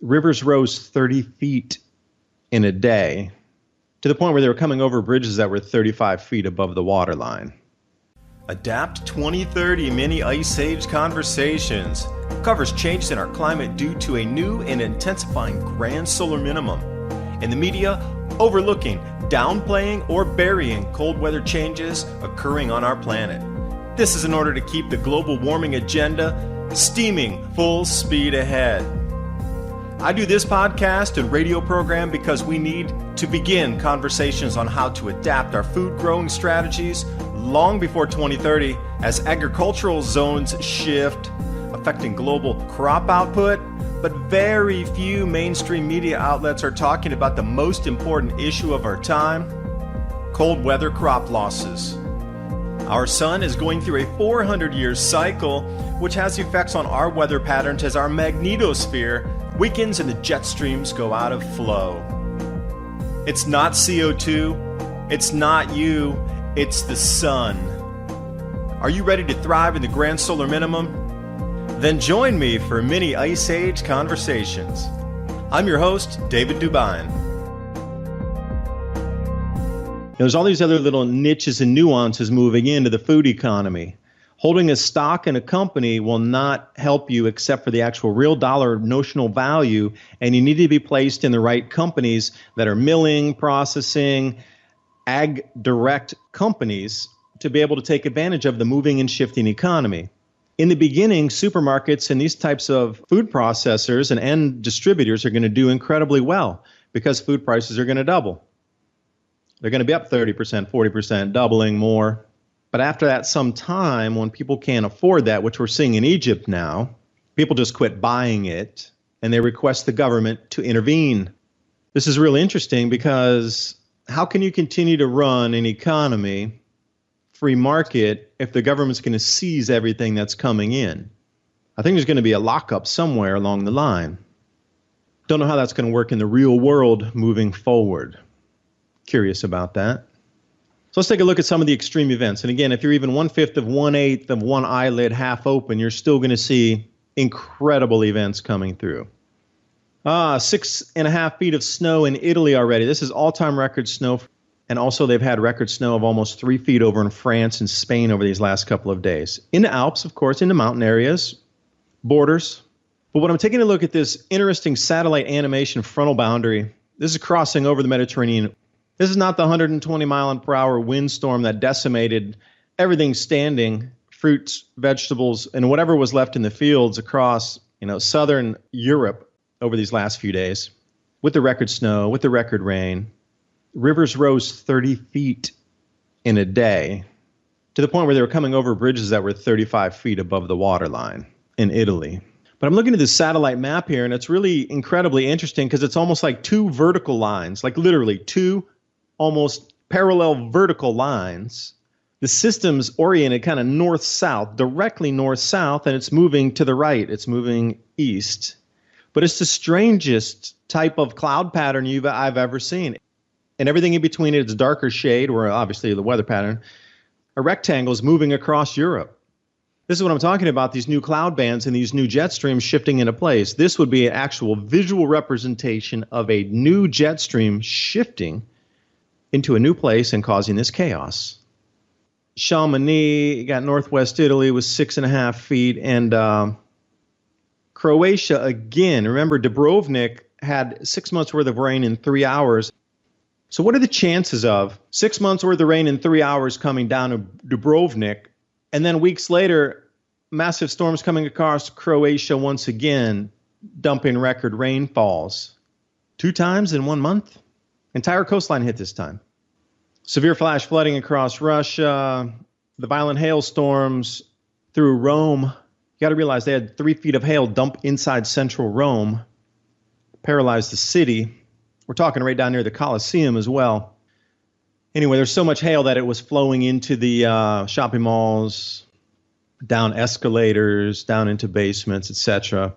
Rivers rose 30 feet in a day, to the point where they were coming over bridges that were 35 feet above the waterline. Adapt 2030 Mini Ice Age Conversations covers changes in our climate due to a new and intensifying grand solar minimum, and the media overlooking, downplaying, or burying cold weather changes occurring on our planet. This is in order to keep the global warming agenda steaming full speed ahead. I do this podcast and radio program because we need to begin conversations on how to adapt our food growing strategies long before 2030 as agricultural zones shift, affecting global crop output, but very few mainstream media outlets are talking about the most important issue of our time: cold weather crop losses. Our sun is going through a 400-year cycle, which has effects on our weather patterns as our magnetosphere weakens and the jet streams go out of flow. It's not CO2, it's not you, it's the sun. Are you ready to thrive in the Grand Solar Minimum? Then join me for Mini Ice Age Conversations. I'm your host, David DuByne. There's all these other little niches and nuances moving into the food economy. Holding a stock in a company will not help you except for the actual real dollar notional value, and you need to be placed in the right companies that are milling, processing, ag direct companies to be able to take advantage of the moving and shifting economy. In the beginning, supermarkets and these types of food processors and end distributors are going to do incredibly well because food prices are going to double. They're going to be up 30%, 40%, doubling more. But after that, some time, when people can't afford that, which we're seeing in Egypt now, people just quit buying it and they request the government to intervene. This is really interesting because how can you continue to run an economy, free market, if the government's going to seize everything that's coming in? I think there's going to be a lockup somewhere along the line. Don't know how that's going to work in the real world moving forward. Curious about that. So let's take a look at some of the extreme events. And again, if you're even 1/5 of 1/8 of one eyelid half open, you're still going to see incredible events coming through. 6.5 feet of snow in Italy already. This is all-time record snow. And also they've had record snow of almost 3 feet over in France and Spain over these last couple of days. In the Alps, of course, in the mountain areas, borders. But when I'm taking a look at this interesting satellite animation frontal boundary, this is crossing over the Mediterranean. This is not the 120-mile-per-hour windstorm that decimated everything standing, fruits, vegetables, and whatever was left in the fields across, southern Europe over these last few days. With the record snow, with the record rain, rivers rose 30 feet in a day, to the point where they were coming over bridges that were 35 feet above the waterline in Italy. But I'm looking at this satellite map here, and it's really incredibly interesting because it's almost like two vertical lines, like literally two almost parallel vertical lines. The system's oriented kind of north-south, directly north-south, and it's moving to the right. It's moving east. But it's the strangest type of cloud pattern I've ever seen. And everything in between it's darker shade, or obviously the weather pattern. A rectangle is moving across Europe. This is what I'm talking about, these new cloud bands and these new jet streams shifting into place. This would be an actual visual representation of a new jet stream shifting into a new place and causing this chaos. Chamonix, you got northwest Italy, was 6.5 feet. And Croatia, again, remember Dubrovnik had 6 months worth of rain in 3 hours. So what are the chances of 6 months worth of rain in 3 hours coming down to Dubrovnik, and then weeks later, massive storms coming across Croatia once again, dumping record rainfalls? 2 times in 1 month? Entire coastline hit this time. Severe flash flooding across Russia, the violent hailstorms through Rome. You got to realize they had 3 feet of hail dump inside central Rome, paralyzed the city. We're talking right down near the Colosseum as well. Anyway, there's so much hail that it was flowing into the shopping malls, down escalators, down into basements, etc.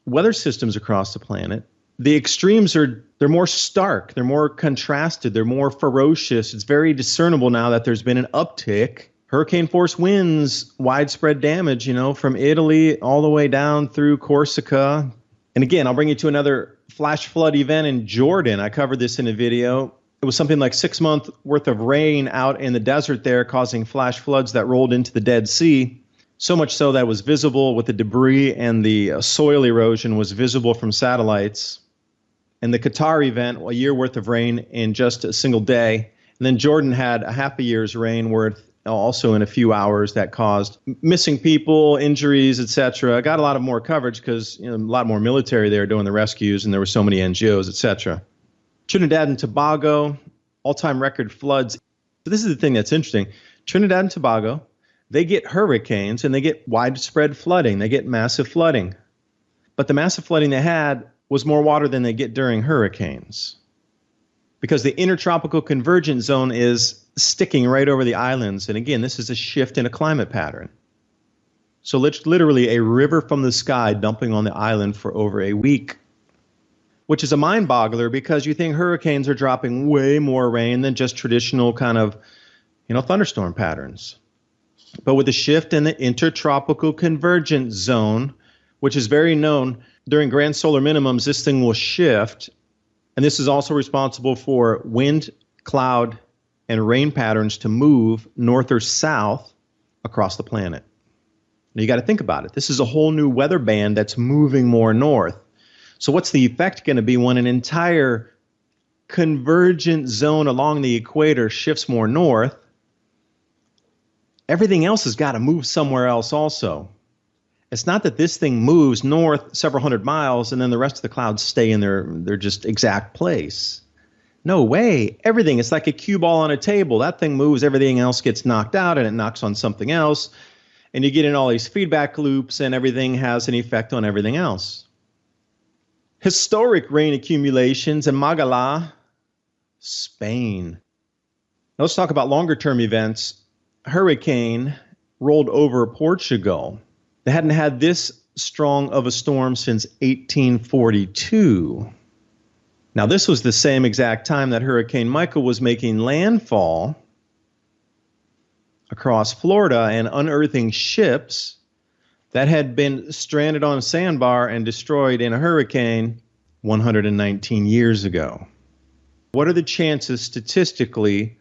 Weather systems across the planet. The extremes they're more stark, they're more contrasted, they're more ferocious. It's very discernible now that there's been an uptick. Hurricane force winds, widespread damage, from Italy all the way down through Corsica And again, I'll bring you to another flash flood event in Jordan. I covered this in a video. It was something like 6 months worth of rain out in the desert there, causing flash floods that rolled into the Dead Sea. So much so that it was visible with the debris, and the soil erosion was visible from satellites. And the Qatar event, a year worth of rain in just a single day. And then Jordan had a half a year's rain worth also in a few hours that caused missing people, injuries, etc. Got a lot of more coverage because a lot more military there doing the rescues, and there were so many NGOs, etc. Trinidad and Tobago, all-time record floods. So this is the thing that's interesting. Trinidad and Tobago, they get hurricanes and they get widespread flooding. They get massive flooding. But the massive flooding they had was more water than they get during hurricanes, because the intertropical convergence zone is sticking right over the islands. And again, this is a shift in a climate pattern. So literally a river from the sky dumping on the island for over a week, which is a mind boggler because you think hurricanes are dropping way more rain than just traditional kind of, thunderstorm patterns. But with the shift in the intertropical convergence zone, which is very known during grand solar minimums, this thing will shift. And this is also responsible for wind, cloud, and rain patterns to move north or south across the planet. Now you got to think about it. This is a whole new weather band that's moving more north. So what's the effect going to be when an entire convergent zone along the equator shifts more north? Everything else has got to move somewhere else also. It's not that this thing moves north several hundred miles and then the rest of the clouds stay in their just exact place. No way. Everything, it's like a cue ball on a table. That thing moves, everything else gets knocked out, and it knocks on something else. And you get in all these feedback loops, and everything has an effect on everything else. Historic rain accumulations in Magalah, Spain. Now let's talk about longer-term events. Hurricane rolled over Portugal. They hadn't had this strong of a storm since 1842. Now, this was the same exact time that Hurricane Michael was making landfall across Florida and unearthing ships that had been stranded on a sandbar and destroyed in a hurricane 119 years ago. What are the chances statistically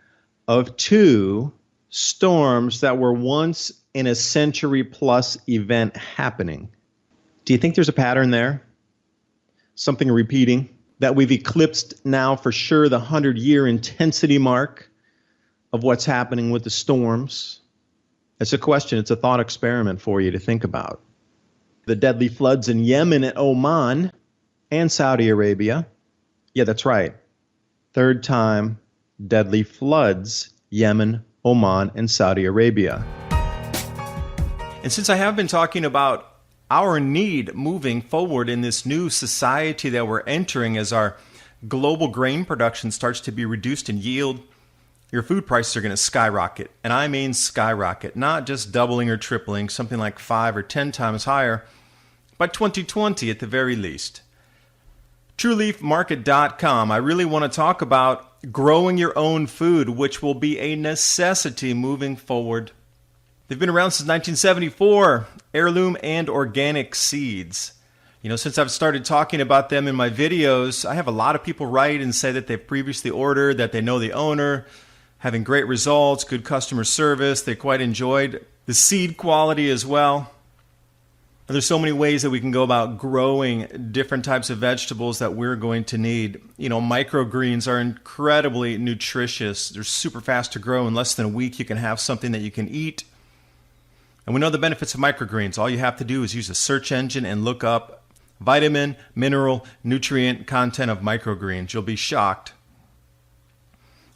of two storms that were once in a century plus event happening? Do you think there's a pattern there? Something repeating? That we've eclipsed now for sure the 100-year intensity mark of what's happening with the storms? It's a question. It's a thought experiment for you to think about. The deadly floods in Yemen and Oman and Saudi Arabia. Yeah, that's right. Third time, deadly floods, Yemen, Oman, and Saudi Arabia. And since I have been talking about our need moving forward in this new society that we're entering as our global grain production starts to be reduced in yield, your food prices are going to skyrocket. And I mean skyrocket, not just doubling or tripling, something like 5 or 10 times higher by 2020 at the very least. TrueLeafMarket.com. I really want to talk about growing your own food, which will be a necessity moving forward. They've been around since 1974, heirloom and organic seeds. Since I've started talking about them in my videos, I have a lot of people write and say that they've previously ordered, that they know the owner, having great results, good customer service. They quite enjoyed the seed quality as well. And there's so many ways that we can go about growing different types of vegetables that we're going to need. Microgreens are incredibly nutritious. They're super fast to grow. In less than a week, you can have something that you can eat. And we know the benefits of microgreens. All you have to do is use a search engine and look up vitamin, mineral, nutrient content of microgreens. You'll be shocked.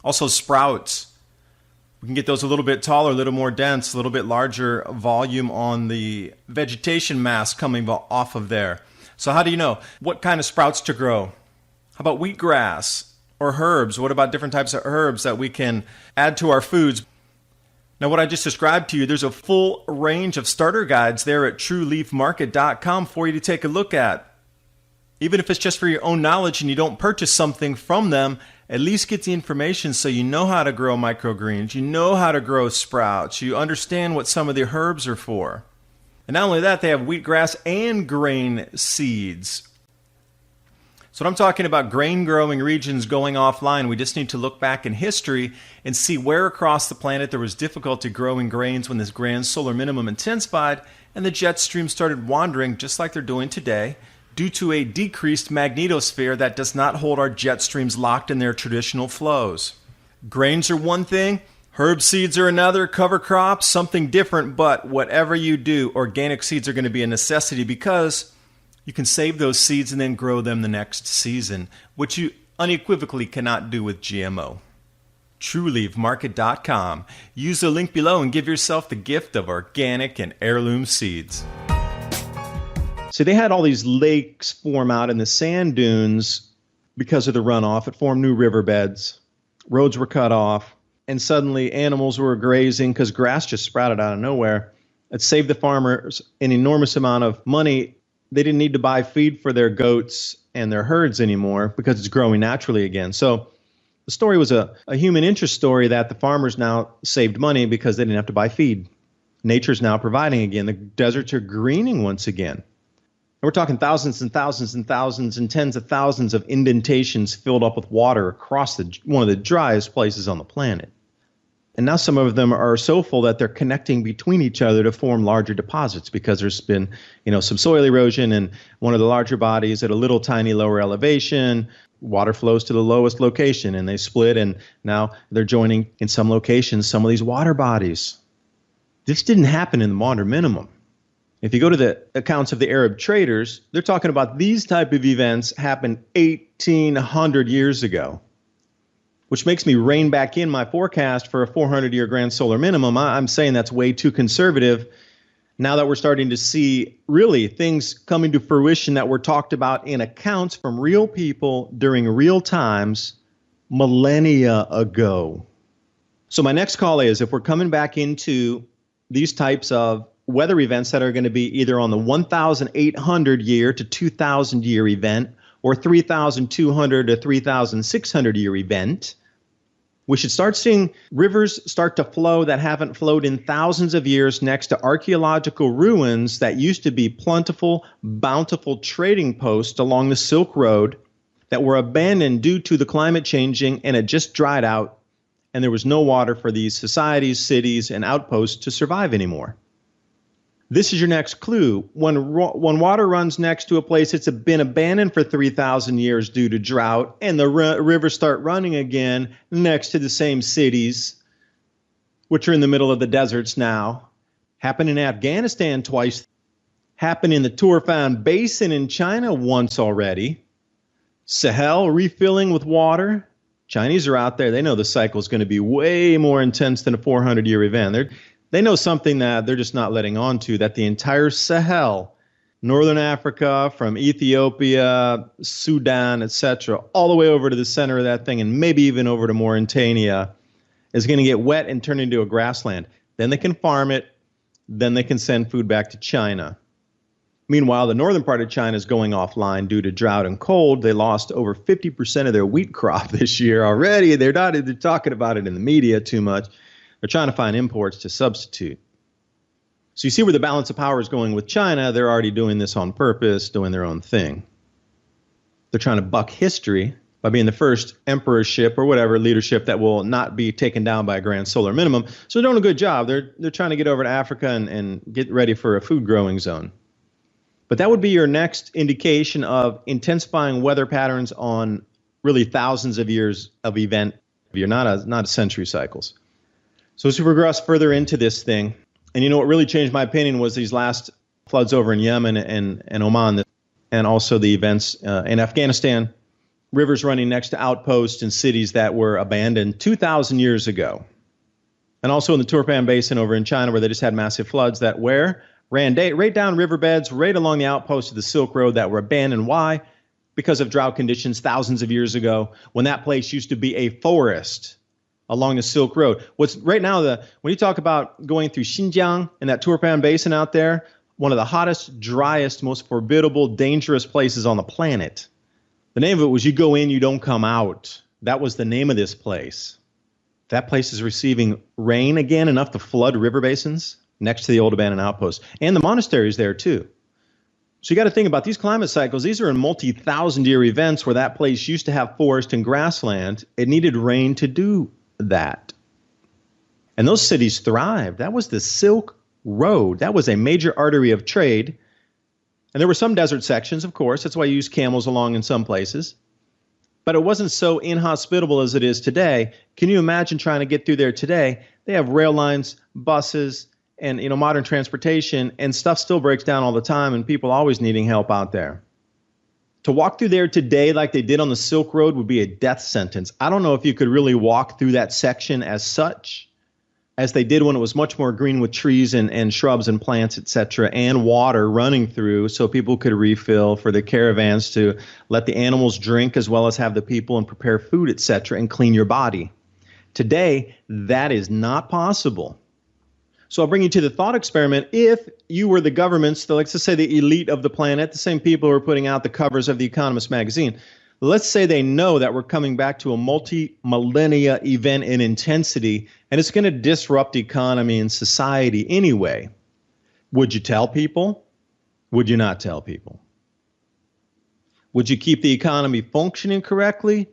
Also, sprouts. We can get those a little bit taller, a little more dense, a little bit larger volume on the vegetation mass coming off of there. So how do you know what kind of sprouts to grow? How about wheatgrass or herbs? What about different types of herbs that we can add to our foods? Now, what I just described to you, there's a full range of starter guides there at TrueLeafMarket.com for you to take a look at. Even if it's just for your own knowledge and you don't purchase something from them, at least get the information so you know how to grow microgreens, you know how to grow sprouts, you understand what some of the herbs are for. And not only that, they have wheatgrass and grain seeds. So when I'm talking about grain growing regions going offline, we just need to look back in history and see where across the planet there was difficulty growing grains when this grand solar minimum intensified and the jet stream started wandering just like they're doing today due to a decreased magnetosphere that does not hold our jet streams locked in their traditional flows. Grains are one thing, herb seeds are another, cover crops, something different, but whatever you do, organic seeds are going to be a necessity because you can save those seeds and then grow them the next season, which you unequivocally cannot do with GMO. TrueLeafMarket.com. Use the link below and give yourself the gift of organic and heirloom seeds. So they had all these lakes form out in the sand dunes because of the runoff. It formed new riverbeds. Roads were cut off. And suddenly animals were grazing because grass just sprouted out of nowhere. It saved the farmers an enormous amount of money. They didn't need to buy feed for their goats and their herds anymore because it's growing naturally again. So the story was a human interest story that the farmers now saved money because they didn't have to buy feed. Nature's now providing again. The deserts are greening once again. And we're talking thousands and thousands and thousands and tens of thousands of indentations filled up with water across one of the driest places on the planet. And now some of them are so full that they're connecting between each other to form larger deposits because there's been, some soil erosion and one of the larger bodies at a little tiny lower elevation. Water flows to the lowest location and they split, and now they're joining in some locations some of these water bodies. This didn't happen in the modern minimum. If you go to the accounts of the Arab traders, they're talking about these type of events happened 1,800 years ago, which makes me rein back in my forecast for a 400-year grand solar minimum. I'm saying that's way too conservative now that we're starting to see really things coming to fruition that were talked about in accounts from real people during real times millennia ago. So my next call is, if we're coming back into these types of weather events that are going to be either on the 1,800 year to 2,000 year event or 3,200 to 3,600 year event, we should start seeing rivers start to flow that haven't flowed in thousands of years next to archaeological ruins that used to be plentiful, bountiful trading posts along the Silk Road that were abandoned due to the climate changing, and it just dried out, and there was no water for these societies, cities, and outposts to survive anymore. This is your next clue. When water runs next to a place that's been abandoned for 3,000 years due to drought, and the rivers start running again next to the same cities, which are in the middle of the deserts now, happened in Afghanistan twice, happened in the Turfan Basin in China once already, Sahel refilling with water. Chinese are out there. They know the cycle is going to be way more intense than a 400-year event. They know something that they're just not letting on to, that the entire Sahel, Northern Africa, from Ethiopia, Sudan, etc., all the way over to the center of that thing, and maybe even over to Mauritania, is going to get wet and turn into a grassland. Then they can farm it. Then they can send food back to China. Meanwhile, the northern part of China is going offline due to drought and cold. They lost over 50% of their wheat crop this year already. They're talking about it in the media too much. They're trying to find imports to substitute. So you see where the balance of power is going with China. They're already doing this on purpose, doing their own thing. They're trying to buck history by being the first emperorship or whatever leadership that will not be taken down by a grand solar minimum. So they're doing a good job. They're trying to get over to Africa and get ready for a food growing zone. But that would be your next indication of intensifying weather patterns on really thousands of years of event. You're not century cycles. So as we progress further into this thing, and what really changed my opinion was these last floods over in Yemen and Oman, and also the events in Afghanistan, rivers running next to outposts and cities that were abandoned 2,000 years ago. And also in the Turfan Basin over in China, where they just had massive floods that ran right down riverbeds, right along the outposts of the Silk Road that were abandoned. Why? Because of drought conditions thousands of years ago, when that place used to be a forest along the Silk Road. What's right now, when you talk about going through Xinjiang and that Turfan Basin out there, one of the hottest, driest, most formidable, dangerous places on the planet. The name of it was You Go In, You Don't Come Out. That was the name of this place. That place is receiving rain again, enough to flood river basins next to the old abandoned outposts. And the monasteries there too. So you got to think about these climate cycles. These are in multi-thousand-year events where that place used to have forest and grassland. It needed rain to do that. And those cities thrived. That was the Silk Road. That was a major artery of trade. And there were some desert sections, of course. That's why you use camels along in some places. But it wasn't so inhospitable as it is today. Can you imagine trying to get through there today? They have rail lines, buses, and modern transportation, and stuff still breaks down all the time, and people always needing help out there. To walk through there today like they did on the Silk Road would be a death sentence. I don't know if you could really walk through that section as such as they did when it was much more green with trees and shrubs and plants, etc., and water running through so people could refill for the caravans to let the animals drink as well as have the people and prepare food, etc., and clean your body. Today, that is not possible. So I'll bring you to the thought experiment. If you were the governments, let's just say the elite of the planet, the same people who are putting out the covers of The Economist magazine, let's say they know that we're coming back to a multi-millennia event in intensity, and it's going to disrupt economy and society anyway. Would you tell people? Would you not tell people? Would you keep the economy functioning correctly?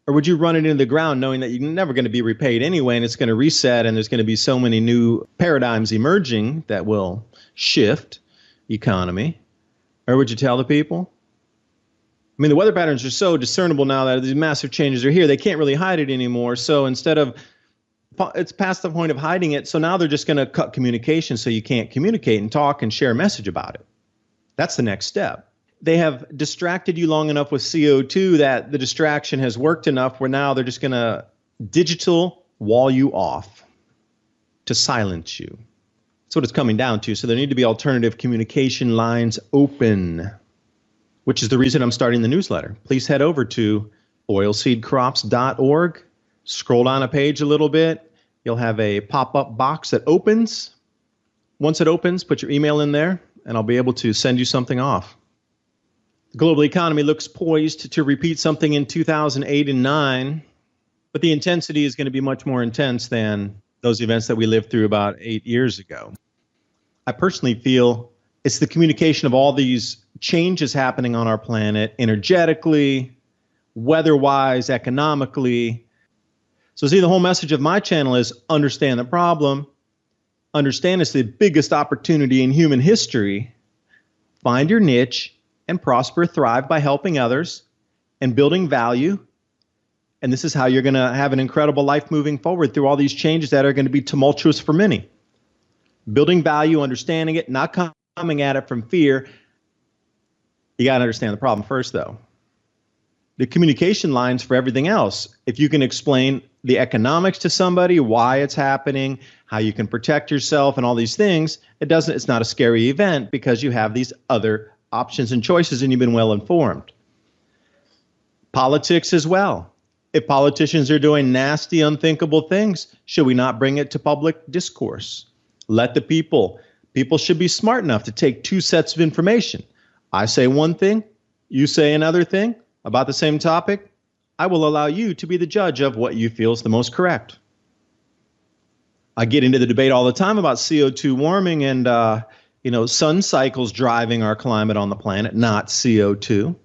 Or would you run it into the ground knowing that you're never going to be repaid anyway and it's going to reset and there's going to be so many new paradigms emerging that will shift economy? Or would you tell the people? I mean, the weather patterns are so discernible now that these massive changes are here. They can't really hide it anymore. So instead of, it's past the point of hiding it. So now they're just going to cut communication so you can't communicate and talk and share a message about it. That's the next step. They have distracted you long enough with CO2 that the distraction has worked enough where now they're just going to digital wall you off to silence you. That's what it's coming down to. So there need to be alternative communication lines open, which is the reason I'm starting the newsletter. Please head over to oilseedcrops.org. Scroll down a page a little bit. You'll have a pop-up box that opens. Once it opens, put your email in there, and I'll be able to send you something off. The global economy looks poised to repeat something in 2008 and 9, but the intensity is going to be much more intense than those events that we lived through about 8 years ago. I personally feel it's the communication of all these changes happening on our planet, energetically, weather-wise, economically. So see, the whole message of my channel is understand the problem, understand it's the biggest opportunity in human history, find your niche, and prosper, thrive by helping others and building value. And this is how you're going to have an incredible life moving forward through all these changes that are going to be tumultuous for many. Building value, understanding it, not coming at it from fear. You got to understand the problem first, though. The communication lines for everything else. If you can explain the economics to somebody, why it's happening, how you can protect yourself and all these things, it's not a scary event because you have these other options and choices and you've been well informed. Politics as well. If politicians are doing nasty, unthinkable things, should we not bring it to public discourse? Let the people should be smart enough to take two sets of information. I say one thing, you say another thing about the same topic. I will allow you to be the judge of what you feel is the most correct. I get into the debate all the time about CO2 warming and sun cycles driving our climate on the planet, not CO2.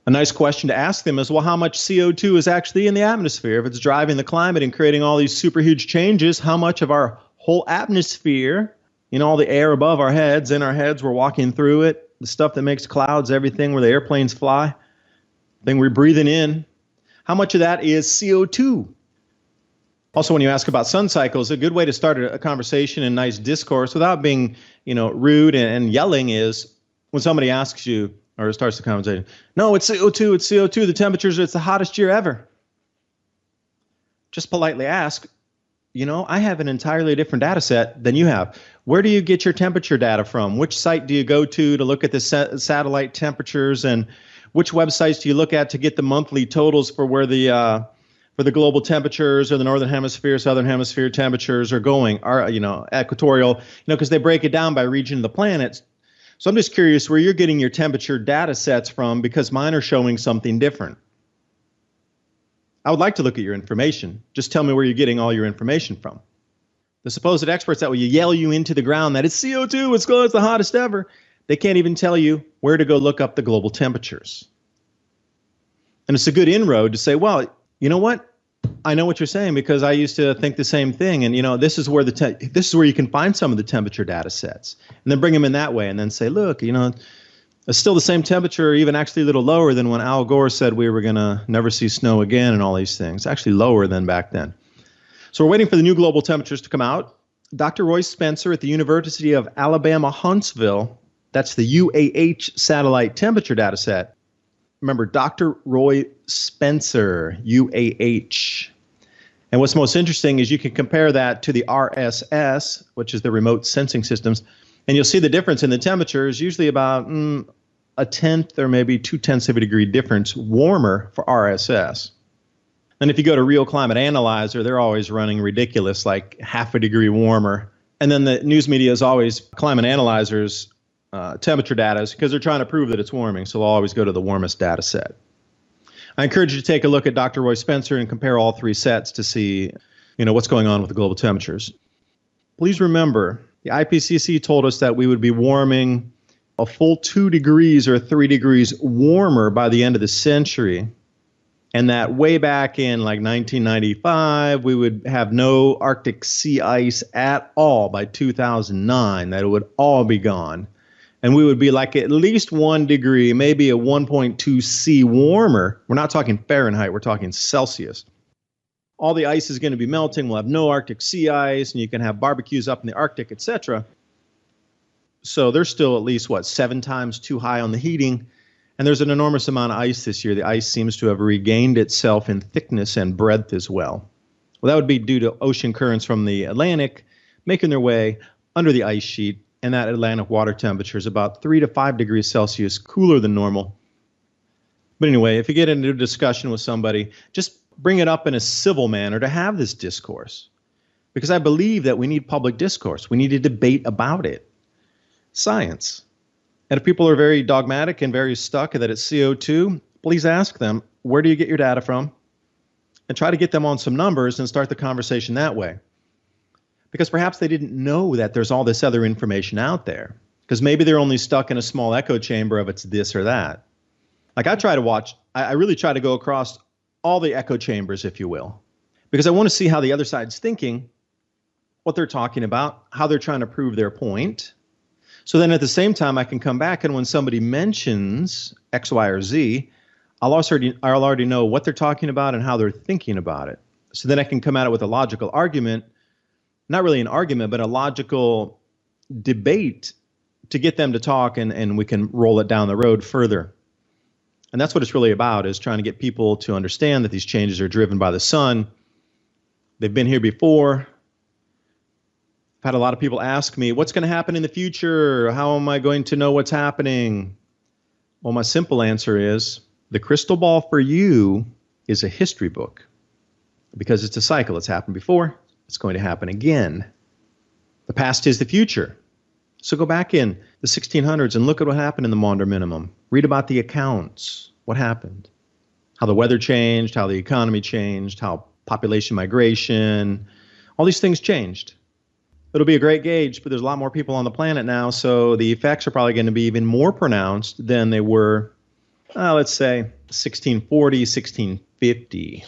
A nice question to ask them is, well, how much CO2 is actually in the atmosphere? If it's driving the climate and creating all these super huge changes, how much of our whole atmosphere, all the air above our heads, in our heads, we're walking through it, the stuff that makes clouds, everything where the airplanes fly, thing we're breathing in, how much of that is CO2? Also, when you ask about sun cycles, a good way to start a conversation and nice discourse without being, rude and yelling is when somebody asks you or starts the conversation, no, it's CO2, the temperatures, it's the hottest year ever. Just politely ask, I have an entirely different data set than you have. Where do you get your temperature data from? Which site do you go to look at the satellite temperatures, and which websites do you look at to get the monthly totals for where the global temperatures or the northern hemisphere, southern hemisphere temperatures are going, are, equatorial, because they break it down by region of the planet. So I'm just curious where you're getting your temperature data sets from, because mine are showing something different. I would like to look at your information. Just tell me where you're getting all your information from. The supposed experts that will yell you into the ground that it's CO2, it's the hottest ever. They can't even tell you where to go look up the global temperatures. And it's a good inroad to say, well, you know what? I know what you're saying because I used to think the same thing. And, this is where this is where you can find some of the temperature data sets. And then bring them in that way and then say, look, it's still the same temperature, even actually a little lower than when Al Gore said we were going to never see snow again and all these things. Actually lower than back then. So we're waiting for the new global temperatures to come out. Dr. Roy Spencer at the University of Alabama, Huntsville, that's the UAH satellite temperature data set. Remember, Dr. Roy Spencer, UAH. And what's most interesting is you can compare that to the RSS, which is the remote sensing systems, and you'll see the difference in the temperature is usually about a tenth or maybe 0.2 of a degree difference warmer for RSS. And if you go to Real Climate Analyzer, they're always running ridiculous, like half a degree warmer. And then the news media is always Climate Analyzer's temperature data because they're trying to prove that it's warming. So they'll always go to the warmest data set. I encourage you to take a look at Dr. Roy Spencer and compare all three sets to see, what's going on with the global temperatures. Please remember, the IPCC told us that we would be warming a full 2 degrees or 3 degrees warmer by the end of the century. And that way back in like 1995, we would have no Arctic sea ice at all by 2009, that it would all be gone. And we would be like at least 1 degree, maybe a 1.2 C warmer. We're not talking Fahrenheit, we're talking Celsius. All the ice is going to be melting. We'll have no Arctic sea ice, and you can have barbecues up in the Arctic, etc. So they're still at least, 7 times too high on the heating. And there's an enormous amount of ice this year. The ice seems to have regained itself in thickness and breadth as well. Well, that would be due to ocean currents from the Atlantic making their way under the ice sheet, and that Atlantic water temperature is about 3 to 5 degrees Celsius cooler than normal. But anyway, if you get into a discussion with somebody, just bring it up in a civil manner to have this discourse. Because I believe that we need public discourse. We need a debate about it. Science. And if people are very dogmatic and very stuck that it's CO2, please ask them, where do you get your data from? And try to get them on some numbers and start the conversation that way. Because perhaps they didn't know that there's all this other information out there. Because maybe they're only stuck in a small echo chamber of it's this or that. Like I really try to go across all the echo chambers, if you will. Because I want to see how the other side's thinking, what they're talking about, how they're trying to prove their point. So then at the same time, I can come back and when somebody mentions X, Y, or Z, I'll already know what they're talking about and how they're thinking about it. So then I can come at it with a logical argument, not really an argument, but a logical debate to get them to talk and we can roll it down the road further. And that's what it's really about, is trying to get people to understand that these changes are driven by the sun. They've been here before. I've had a lot of people ask me, what's going to happen in the future? How am I going to know what's happening? Well, my simple answer is the crystal ball for you is a history book because it's a cycle. It's happened before. It's going to happen again. The past is the future. So go back in the 1600s and look at what happened in the Maunder Minimum. Read about the accounts. What happened? How the weather changed, how the economy changed, how population migration, all these things changed. It'll be a great gauge, but there's a lot more people on the planet now, so the effects are probably going to be even more pronounced than they were, let's say, 1640, 1650.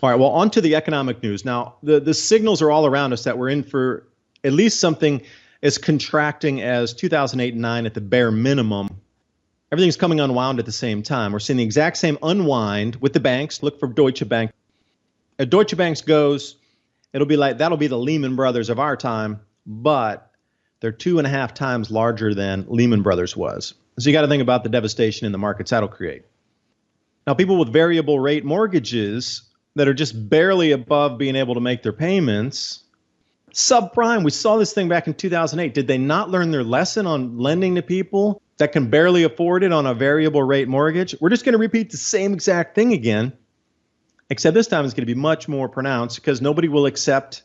All right, well, on to the economic news. Now, the signals are all around us that we're in for at least something as contracting as 2008 and 9 at the bare minimum. Everything's coming unwound at the same time. We're seeing the exact same unwind with the banks. Look for Deutsche Bank. If Deutsche Bank goes, that'll be the Lehman Brothers of our time, but they're 2.5 times larger than Lehman Brothers was. So you got to think about the devastation in the markets that'll create. Now, people with variable rate mortgages that are just barely above being able to make their payments, subprime, we saw this thing back in 2008. Did they not learn their lesson on lending to people that can barely afford it on a variable rate mortgage? We're just going to repeat the same exact thing again. Except this time it's going to be much more pronounced because nobody will accept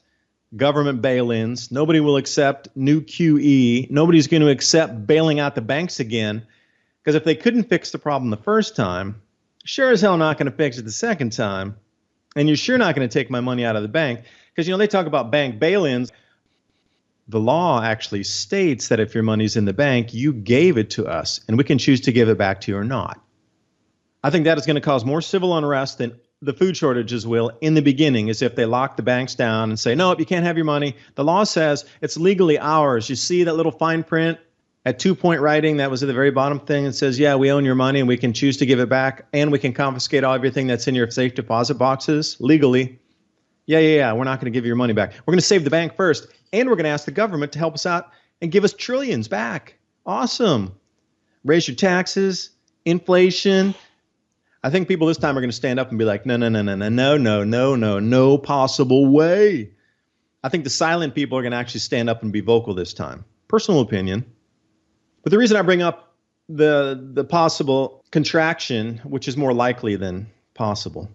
government bail-ins. Nobody will accept new QE. Nobody's going to accept bailing out the banks again. Because if they couldn't fix the problem the first time, sure as hell not going to fix it the second time. And you're sure not going to take my money out of the bank. Because, they talk about bank bail-ins. The law actually states that if your money's in the bank, you gave it to us, and we can choose to give it back to you or not. I think that is going to cause more civil unrest than the food shortages will in the beginning, as if they lock the banks down and say, no, you can't have your money. The law says it's legally ours. You see that little fine print at 2-point writing that was at the very bottom thing? It says, yeah, we own your money and we can choose to give it back, and we can confiscate everything that's in your safe deposit boxes legally. Yeah, we're not going to give you your money back. We're going to save the bank first, and we're going to ask the government to help us out and give us trillions back. Awesome. Raise your taxes, inflation. I think people this time are going to stand up and be like, no possible way. I think the silent people are going to actually stand up and be vocal this time. Personal opinion. But the reason I bring up the possible contraction, which is more likely than possible,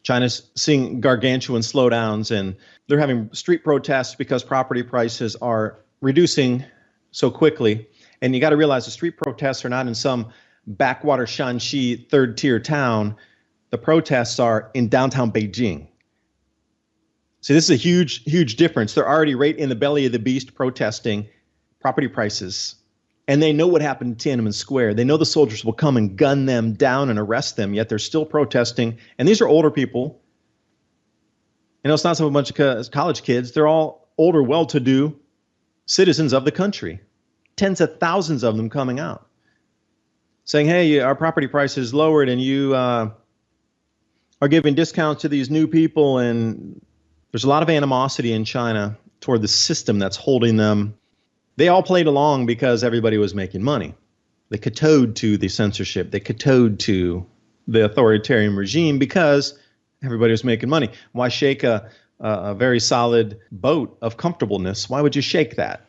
China's seeing gargantuan slowdowns, and they're having street protests because property prices are reducing so quickly. And you got to realize the street protests are not in some backwater Shanxi third-tier town. The protests are in downtown Beijing. See, this is a huge, huge difference. They're already right in the belly of the beast protesting property prices. And they know what happened in Tiananmen Square. They know the soldiers will come and gun them down and arrest them, yet they're still protesting. And these are older people. You know, it's not so much college kids. They're all older, well-to-do citizens of the country. Tens of thousands of them coming out, saying, hey, our property price is lowered and you are giving discounts to these new people. And there's a lot of animosity in China toward the system that's holding them. They all played along because everybody was making money. They kowtowed to the censorship. They kowtowed to the authoritarian regime because everybody was making money. Why shake a very solid boat of comfortableness? Why would you shake that?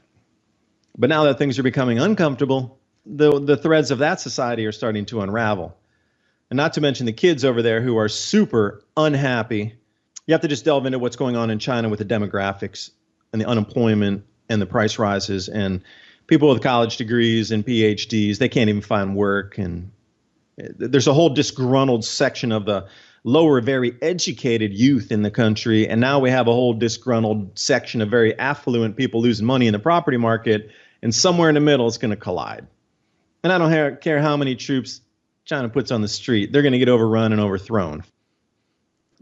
But now that things are becoming uncomfortable, the threads of that society are starting to unravel. And not to mention the kids over there who are super unhappy. You have to just delve into what's going on in China with the demographics and the unemployment and the price rises, and people with college degrees and PhDs, they can't even find work. And there's a whole disgruntled section of the lower, very educated youth in the country. And now we have a whole disgruntled section of very affluent people losing money in the property market. And somewhere in the middle, it's going to collide. And I don't care how many troops China puts on the street. They're going to get overrun and overthrown.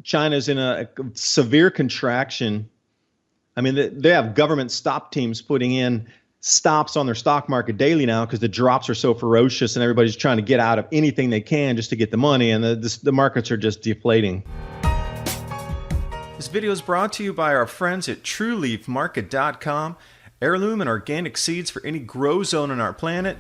China's in a severe contraction. I mean, they have government stop teams putting in stops on their stock market daily now because the drops are so ferocious and everybody's trying to get out of anything they can just to get the money, and the markets are just deflating. This video is brought to you by our friends at TrueLeafMarket.com. Heirloom and organic seeds for any grow zone on our planet.